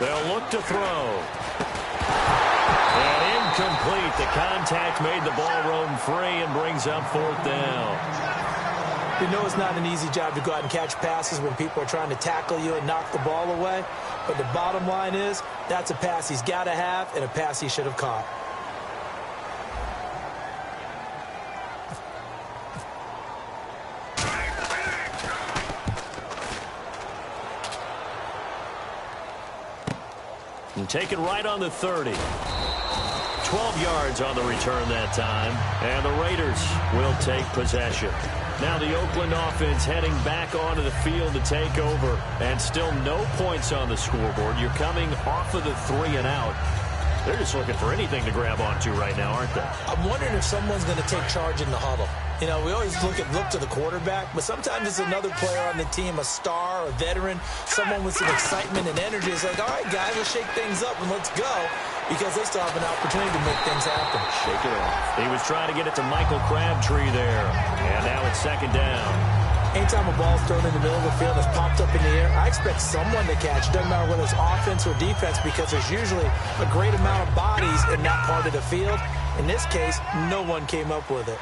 They'll look to throw. And incomplete. The contact made the ball roam free and brings up fourth down. You know it's not an easy job to go out and catch passes when people are trying to tackle you and knock the ball away. But the bottom line is, that's a pass he's got to have and a pass he should have caught. And take it right on the 30. 12 yards on the return that time. And the Raiders will take possession. Now the Oakland offense heading back onto the field to take over. And still no points on the scoreboard. You're coming off of the 3 and out. They're just looking for anything to grab onto right now, aren't they? I'm wondering if someone's going to take charge in the huddle. You know, we always look to the quarterback, but sometimes it's another player on the team, a star, a veteran, someone with some excitement and energy. It's like, all right, guys, let's shake things up and let's go, because they still have an opportunity to make things happen. Shake it off. He was trying to get it to Michael Crabtree there, and now it's second down. Anytime a ball's thrown in the middle of the field, it's popped up in the air, I expect someone to catch. It doesn't matter whether it's offense or defense, because there's usually a great amount of bodies in that part of the field. In this case, no one came up with it.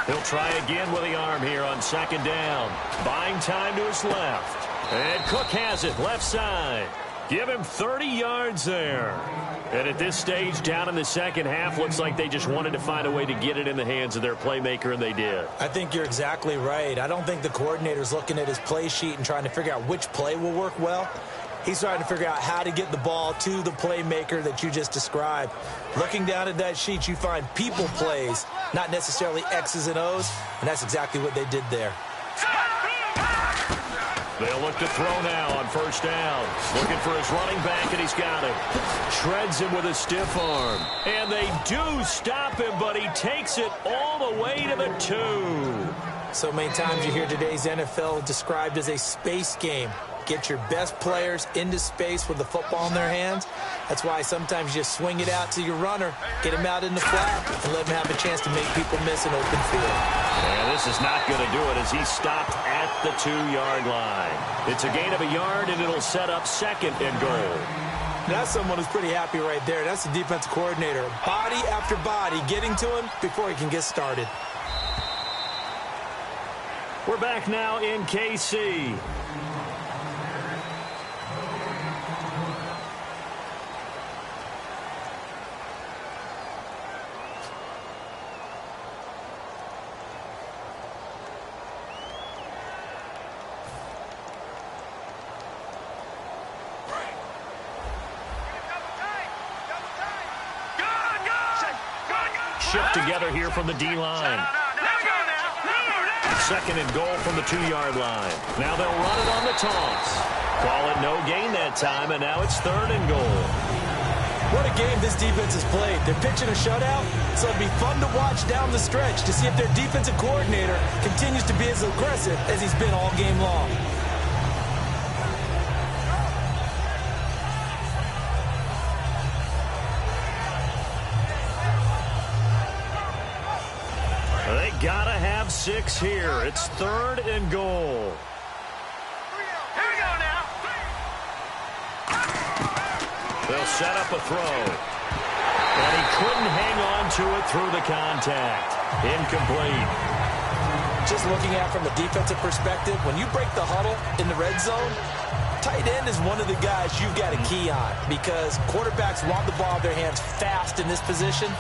He'll try again with the arm here on second down. Buying time to his left. And Cook has it left side. Give him 30 yards there. And at this stage, down in the second half, looks like they just wanted to find a way to get it in the hands of their playmaker, and they did. I think you're exactly right. I don't think the coordinator's looking at his play sheet and trying to figure out which play will work well. He's trying to figure out how to get the ball to the playmaker that you just described. Looking down at that sheet, you find people plays, not necessarily X's and O's, and that's exactly what they did there. They'll look to throw now on first down. Looking for his running back, and he's got him. Shreds him with a stiff arm. And they do stop him, but he takes it all the way to the 2. So many times you hear today's NFL described as a space game. Get your best players into space with the football in their hands. That's why sometimes you just swing it out to your runner, get him out in the flat, and let him have a chance to make people miss an open field. And this is not going to do it as he's stopped at the 2-yard line. It's a gain of a yard, and it'll set up second and goal. That's someone who's pretty happy right there. That's the defensive coordinator. Body after body getting to him before he can get started. We're back now in KC. Shift together here from the D-line. Second and goal from the 2-yard line. Now they'll run it on the toss. Call it no gain that time, and now it's third and goal. What a game this defense has played. They're pitching a shutout, so it'll be fun to watch down the stretch to see if their defensive coordinator continues to be as aggressive as he's been all game long. They gotta have 6 here. It's third and goal. Here we go now. They'll set up a throw. And he couldn't hang on to it through the contact. Incomplete. Just looking at it from a defensive perspective, when you break the huddle in the red zone, tight end is one of the guys you've got a key on, because quarterbacks want the ball in their hands fast in this position,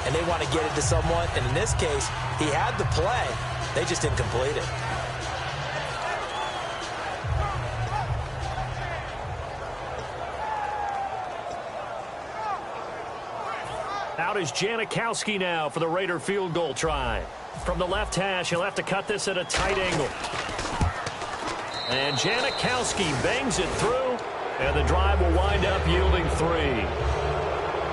and they want to get it to someone. And in this case, he had the play. They just didn't complete it. Out is Janikowski now for the Raider field goal try. From the left hash, he'll have to cut this at a tight angle. And Janikowski bangs it through, and the drive will wind up yielding 3.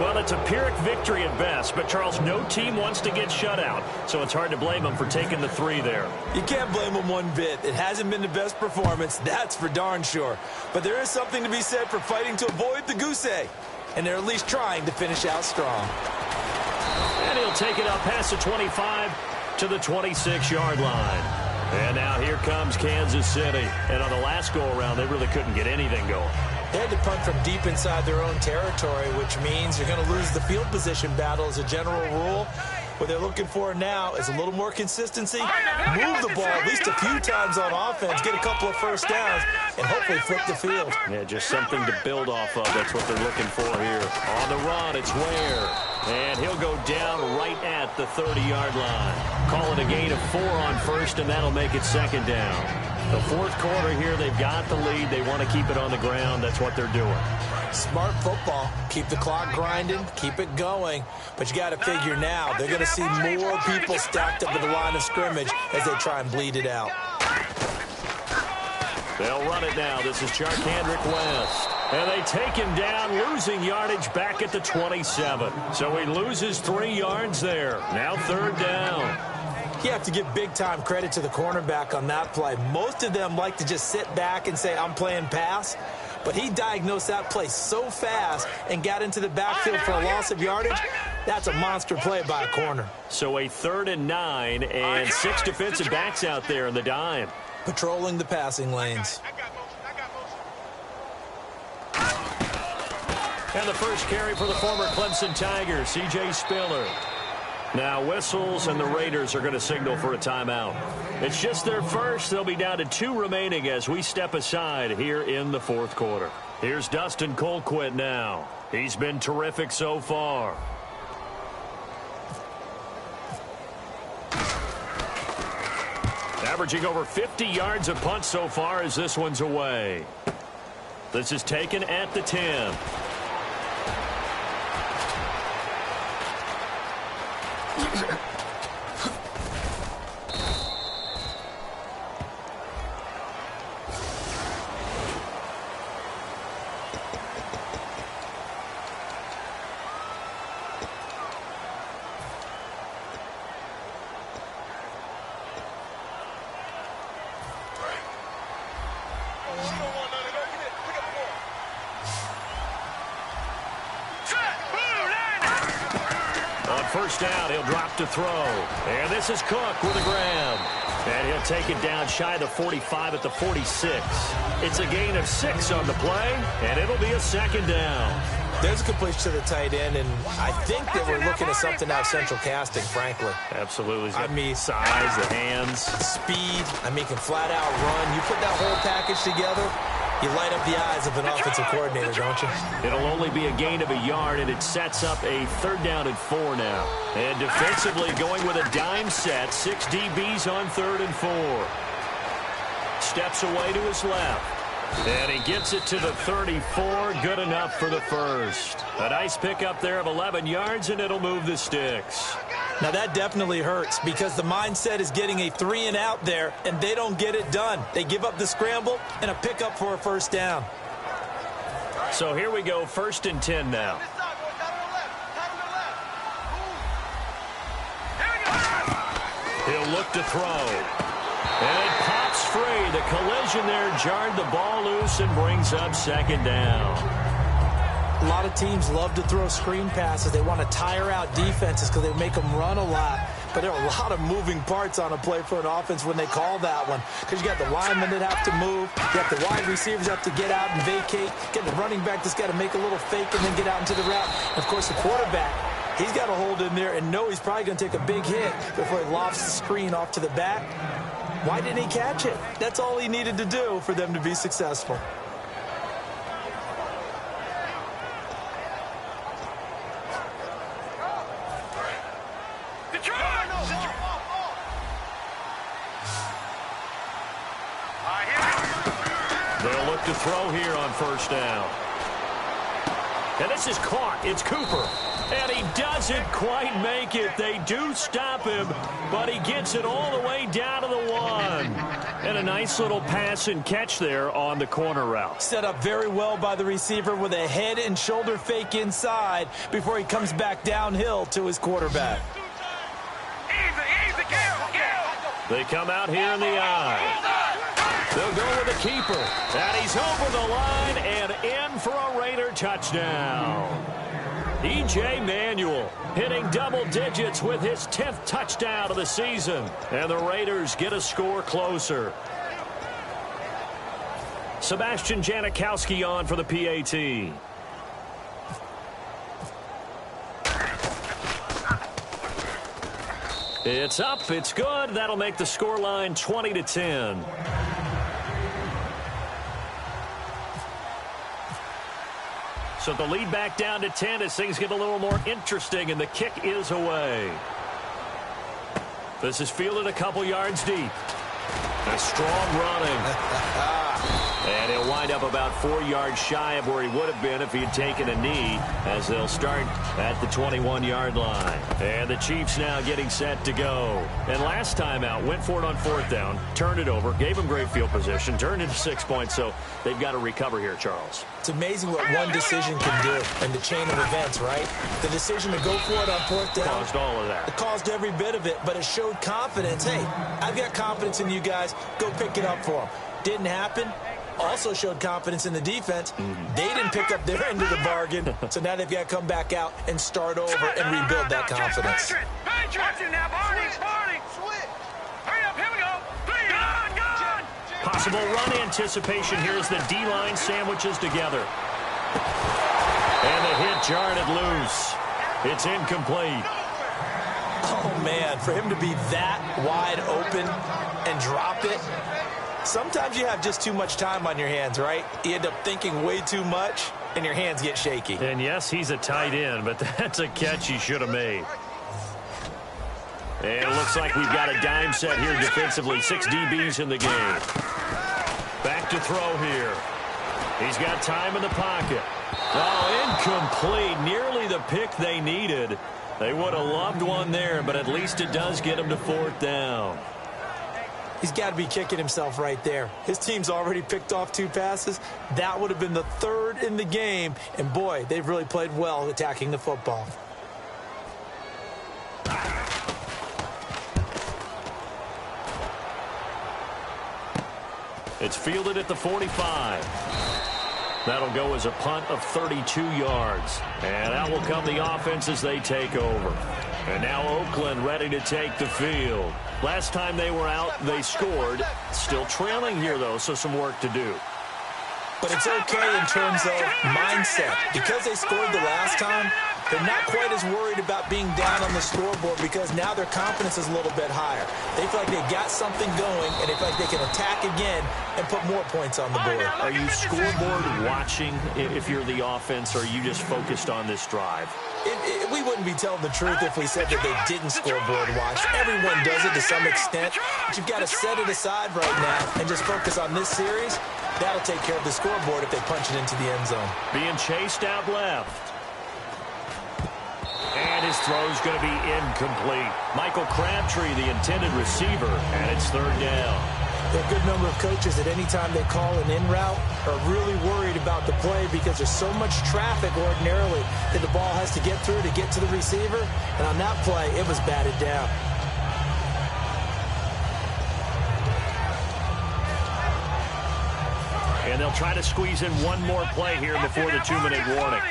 Well, it's a Pyrrhic victory at best, but, Charles, no team wants to get shut out, so it's hard to blame them for taking the 3 there. You can't blame them one bit. It hasn't been the best performance, that's for darn sure. But there is something to be said for fighting to avoid the goose egg, and they're at least trying to finish out strong. And he'll take it up past the 25 to the 26-yard line. And now here comes Kansas City. And on the last go-around, they really couldn't get anything going. They had to punt from deep inside their own territory, which means you're going to lose the field position battle as a general rule. What they're looking for now is a little more consistency, move the ball at least a few times on offense, get a couple of first downs, and hopefully flip the field. Yeah, just something to build off of. That's what they're looking for here. On the run, it's Ware. And he'll go down right at the 30-yard line. Call it a gain of 4 on first, and that'll make it second down. The fourth quarter here, they've got the lead. They want to keep it on the ground. That's what they're doing. Smart football. Keep the clock grinding. Keep it going. But you got to figure now, they're going to see more people stacked up at the line of scrimmage as they try and bleed it out. They'll run it now. This is Charkandrick West. And they take him down, losing yardage back at the 27. So he loses 3 yards there. Now third down. You have to give big-time credit to the cornerback on that play. Most of them like to just sit back and say, I'm playing pass. But he diagnosed that play so fast and got into the backfield for a loss of yardage. That's a monster play by a corner. So a 3rd and 9 and 6 defensive backs out there in the dime. Patrolling the passing lanes. And the first carry for the former Clemson Tigers, C.J. Spiller. Now whistles, and the Raiders are going to signal for a timeout. It's just their first. They'll be down to 2 remaining as we step aside here in the fourth quarter. Here's Dustin Colquitt now. He's been terrific so far. Averaging over 50 yards a punt so far as this one's away. This is taken at the 10. First down, he'll drop to throw. And this is Cook with a grab. And he'll take it down shy of the 45 at the 46. It's a gain of 6 on the play, and it'll be a second down. There's a completion to the tight end, and I think that we're looking at something out of central casting, frankly. Absolutely. I mean, size, the hands. Speed. I mean, can flat out run. You put that whole package together, you light up the eyes of an offensive coordinator, don't you? It'll only be a gain of a yard, and it sets up a 3rd down and 4 now. And defensively going with a dime set, 6 DBs on 3rd and 4. Steps away to his left. And he gets it to the 34. Good enough for the first. A nice pickup there of 11 yards, and it'll move the sticks. Now that definitely hurts because the mindset is getting a 3 and out there, and they don't get it done. They give up the scramble and a pickup for a first down. So here we go, 1st and 10 now. He'll look to throw. And it pops free. The collision there jarred the ball loose and brings up 2nd down. A lot of teams love to throw screen passes. They want to tire out defenses because they make them run a lot. But there are a lot of moving parts on a play for an offense when they call that one. Because you got the linemen that have to move. You got the wide receivers that have to get out and vacate. You got the running back that's got to make a little fake and then get out into the route. And, of course, the quarterback, he's got to hold in there and know he's probably going to take a big hit before he lofts the screen off to the back. Why didn't he catch it? That's all he needed to do for them to be successful. They'll look to throw here on 1st down. And this is caught. It's Cooper. And he doesn't quite make it. They do stop him, but he gets it all the way down to the 1. And a nice little pass and catch there on the corner route. Set up very well by the receiver with a head and shoulder fake inside before he comes back downhill to his quarterback. They come out here in the eye. They'll go with the keeper. And he's over the line and in for a Raider touchdown. E.J. Manuel hitting double digits with his 10th touchdown of the season. And the Raiders get a score closer. Sebastian Janikowski on for the PAT. It's up. It's good. That'll make the scoreline 20-10. So the lead back down to 10 as things get a little more interesting, and the kick is away. This is fielded a couple yards deep. A strong running. And he'll wind up about 4 yards shy of where he would have been if he had taken a knee, as they'll start at the 21-yard line. And the Chiefs now getting set to go. And last time out, went for it on 4th down, turned it over, gave them great field position, turned into 6 points, so they've got to recover here, Charles. It's amazing what one decision can do in the chain of events, right? The decision to go for it on 4th down caused all of that. It caused every bit of it, but it showed confidence. Hey, I've got confidence in you guys. Go pick it up for them. Didn't happen. Also showed confidence in the defense. They didn't pick up their end of the bargain, so now they've got to come back out and start over and rebuild that confidence. Possible run anticipation here as the D-line sandwiches together. And the hit jarred it loose. It's incomplete. Oh, man, for him to be that wide open and drop it, sometimes you have just too much time on your hands, right? You end up thinking way too much, and your hands get shaky. And yes, he's a tight end, but that's a catch he should have made. And it looks like we've got a dime set here defensively. 6 DBs in the game. Back to throw here. He's got time in the pocket. Oh, incomplete. Nearly the pick they needed. They would have loved one there, but at least it does get him to 4th down. He's got to be kicking himself right there. His team's already picked off 2 passes. That would have been the 3rd in the game. And, boy, they've really played well attacking the football. It's fielded at the 45. That'll go as a punt of 32 yards. And out will come the offense as they take over. And now Oakland ready to take the field. Last time they were out, they scored. Still trailing here, though, so some work to do. But it's okay in terms of mindset. Because they scored the last time, they're not quite as worried about being down on the scoreboard because now their confidence is a little bit higher. They feel like they've got something going, and they feel like they can attack again and put more points on the board. Are you scoreboard watching if you're the offense, or are you just focused on this drive? We wouldn't be telling the truth if we said that they didn't scoreboard watch. Everyone does it to some extent, but you've got to set it aside right now and just focus on this series. That'll take care of the scoreboard if they punch it into the end zone. Being chased out left. And his throw's going to be incomplete. Michael Crabtree, the intended receiver, and it's 3rd down. There are a good number of coaches that any time they call an in route are really worried about the play because there's so much traffic ordinarily that the ball has to get through to get to the receiver. And on that play, it was batted down. And they'll try to squeeze in one more play here before the 2-minute warning.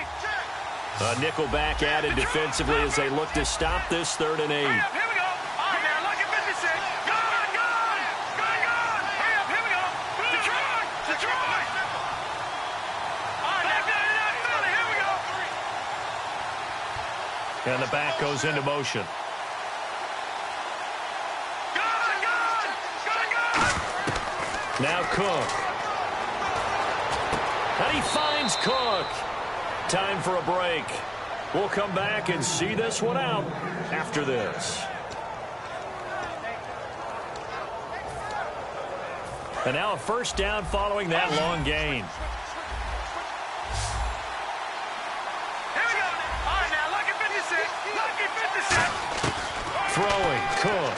A nickelback added defensively as they look to stop this 3rd and 8. Here we go. All right, now, look at 56. Gone. Hurry up, here we go. Detroit. All right, now, here we go. And the back goes into motion. Gone. Now Cook. And he finds Cook. Time for a break. We'll come back and see this one out after this. And now a 1st down following that long gain. Here we go. All right, now, look at 56. Look at 56. Throwing, Cook.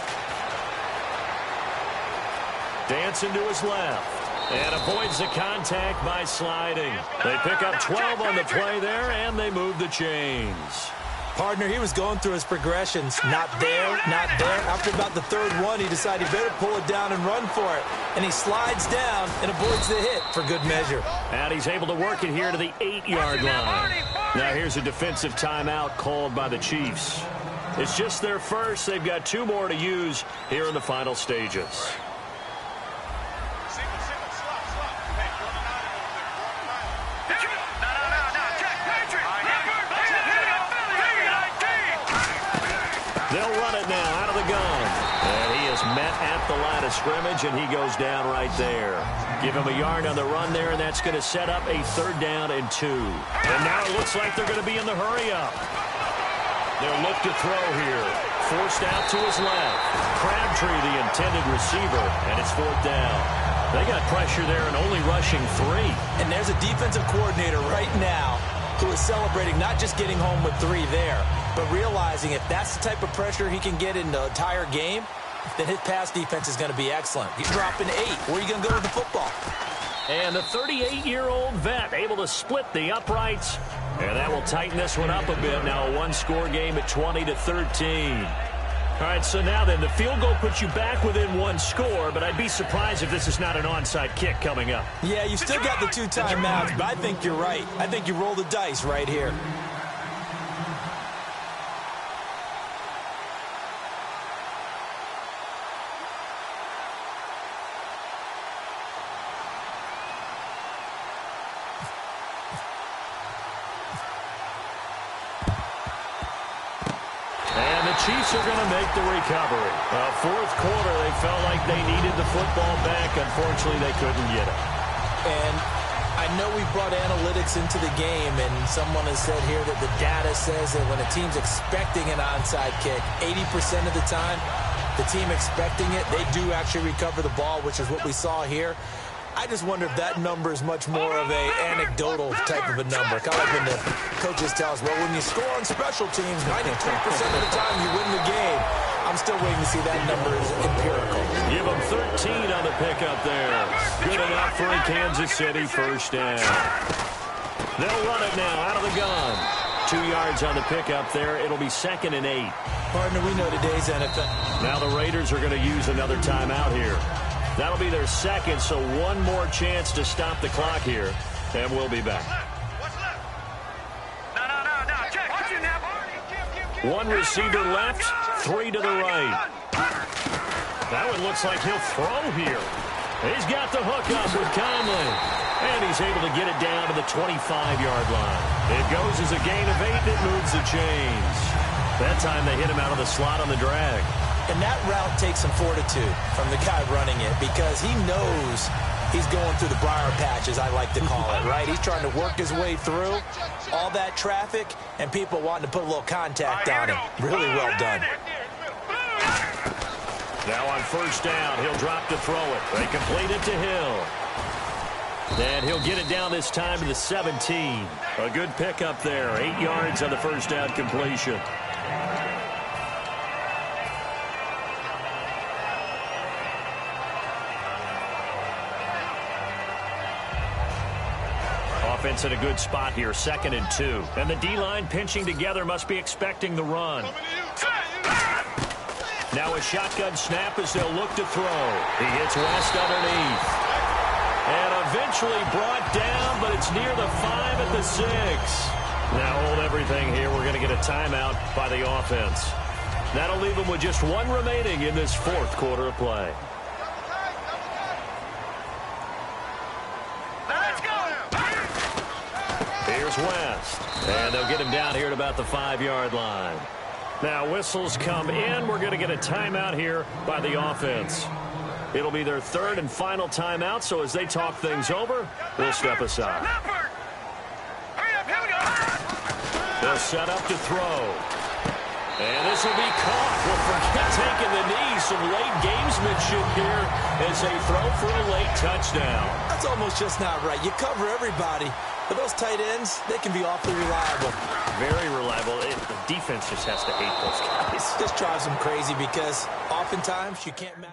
Dancing to his left. And avoids the contact by sliding. They pick up 12 on the play there, and they move the chains. Partner, he was going through his progressions. Not there, not there. After about the third one, he decided he better pull it down and run for it. And he slides down and avoids the hit for good measure. And he's able to work it here to the 8-yard line. Now here's a defensive timeout called by the Chiefs. It's just their first. They've got 2 more to use here in the final stages. They'll run it now out of the gun. And he is met at the line of scrimmage, and he goes down right there. Give him a yard on the run there, and that's going to set up a 3rd down and 2. And now it looks like they're going to be in the hurry-up. They'll look to throw here. Forced out to his left. Crabtree, the intended receiver, and it's 4th down. They got pressure there and only rushing 3. And there's a defensive coordinator right now who is celebrating not just getting home with 3 there, but realizing if that's the type of pressure he can get in the entire game, then his pass defense is going to be excellent. He's dropping 8. Where are you going to go with the football? And the 38-year-old vet able to split the uprights. And that will tighten this one up a bit. Now a 1-score game at 20-13. All right, so now then, the field goal puts you back within 1 score, but I'd be surprised if this is not an onside kick coming up. Yeah, you still got the 2 timeouts, but I think you're right. I think you roll the dice right here. Chiefs are going to make the recovery. 4th quarter, they felt like they needed the football back. Unfortunately, they couldn't get it. And I know we brought analytics into the game, and someone has said here that the data says that when a team's expecting an onside kick, 80% of the time, the team expecting it, they do actually recover the ball, which is what we saw here. I just wonder if that number is much more of a anecdotal type of a number. Kind of like when the coaches tell us, well, when you score on special teams, 93% of the time you win the game. I'm still waiting to see that number is empirical. Give them 13 on the pickup there. Good enough for a Kansas City 1st down. They'll run it now out of the gun. 2 yards on the pickup there. It'll be 2nd and 8. Partner, we know today's NFL. Now the Raiders are going to use another timeout here. That'll be their 2nd, so 1 more chance to stop the clock here, and we'll be back. No. 1 receiver left, 3 to the right. That one looks like he'll throw here. He's got the hook up with Conley, and he's able to get it down to the 25-yard line. It goes as a gain of 8 that moves the chains. That time they hit him out of the slot on the drag. And that route takes some fortitude from the guy running it because he knows he's going through the briar patch, as I like to call it, right? He's trying to work his way through all that traffic and people wanting to put a little contact on him. Really well done. Now on 1st down, he'll drop to throw it. They complete it to Hill. And he'll get it down this time to the 17. A good pickup there. 8 yards on the 1st down completion. Offense in a good spot here, 2nd and 2. And the D-line pinching together must be expecting the run. Now a shotgun snap as they'll look to throw. He hits West underneath. And eventually brought down, but it's near the 5 at the 6. Now hold everything here. We're going to get a timeout by the offense. That'll leave them with just 1 remaining in this 4th quarter of play. Here's West. And they'll get him down here at about the 5-yard line. Now whistles come in. We're going to get a timeout here by the offense. It'll be their 3rd and final timeout, so as they talk things over, we'll step aside. They'll set up to throw. And this will be caught. Well, forget taking the knee. Some late gamesmanship here as they throw for a late touchdown. That's almost just not right. You cover everybody. But those tight ends, they can be awfully reliable. Very reliable. The defense just has to hate those guys. This drives them crazy because oftentimes you can't match.